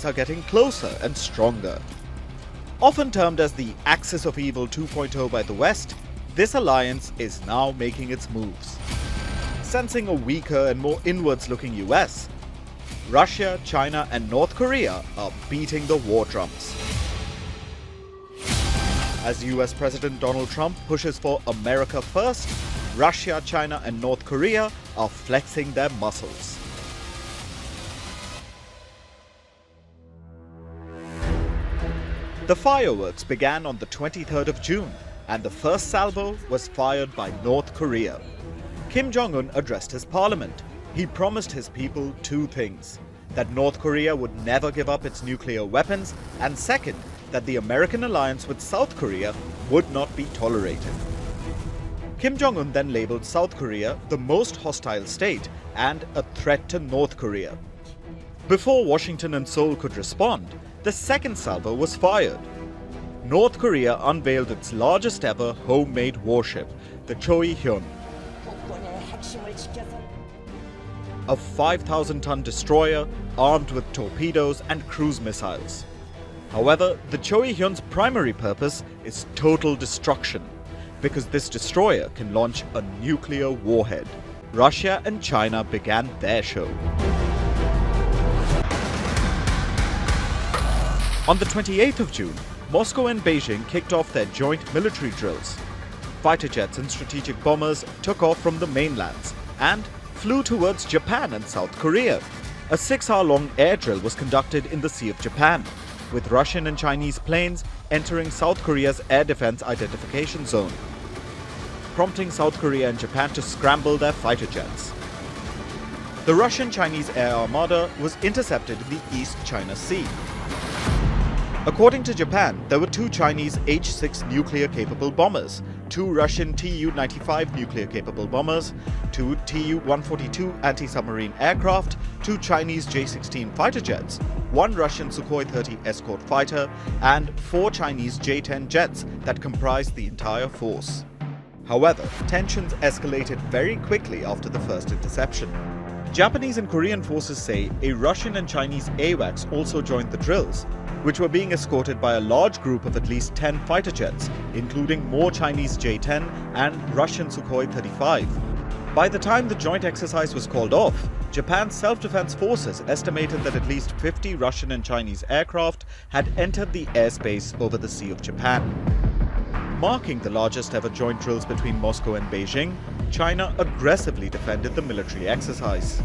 are getting closer and stronger. Often termed as the Axis of Evil 2.0 by the West, this alliance is now making its moves. Sensing a weaker and more inwards-looking US, Russia, China and North Korea are beating the war drums. As US President Donald Trump pushes for America first, Russia, China and North Korea are flexing their muscles. The fireworks began on the 23rd of June, and the first salvo was fired by North Korea. Kim Jong-un addressed his parliament. He promised his people two things: that North Korea would never give up its nuclear weapons, and second, that the American alliance with South Korea would not be tolerated. Kim Jong-un then labeled South Korea the most hostile state and a threat to North Korea. Before Washington and Seoul could respond, the second salvo was fired. North Korea unveiled its largest ever homemade warship, the Choihyun, a 5,000-ton destroyer armed with torpedoes and cruise missiles. However, the Choihyun's primary purpose is total destruction, because this destroyer can launch a nuclear warhead. Russia and China began their show. On the 28th of June, Moscow and Beijing kicked off their joint military drills. Fighter jets and strategic bombers took off from the mainlands and flew towards Japan and South Korea. A 6-hour-long air drill was conducted in the Sea of Japan, with Russian and Chinese planes entering South Korea's air defense identification zone, prompting South Korea and Japan to scramble their fighter jets. The Russian-Chinese air armada was intercepted in the East China Sea. According to Japan, there were 2 Chinese H-6 nuclear-capable bombers, 2 Russian Tu-95 nuclear-capable bombers, 2 Tu-142 anti-submarine aircraft, 2 Chinese J-16 fighter jets, 1 Russian Sukhoi 30 escort fighter, and 4 Chinese J-10 jets that comprised the entire force. However, tensions escalated very quickly after the first interception. Japanese and Korean forces say a Russian and Chinese AWACS also joined the drills, which were being escorted by a large group of at least 10 fighter jets, including more Chinese J-10 and Russian Sukhoi 35. By the time the joint exercise was called off, Japan's self-defense forces estimated that at least 50 Russian and Chinese aircraft had entered the airspace over the Sea of Japan. Marking the largest ever joint drills between Moscow and Beijing, China aggressively defended the military exercise.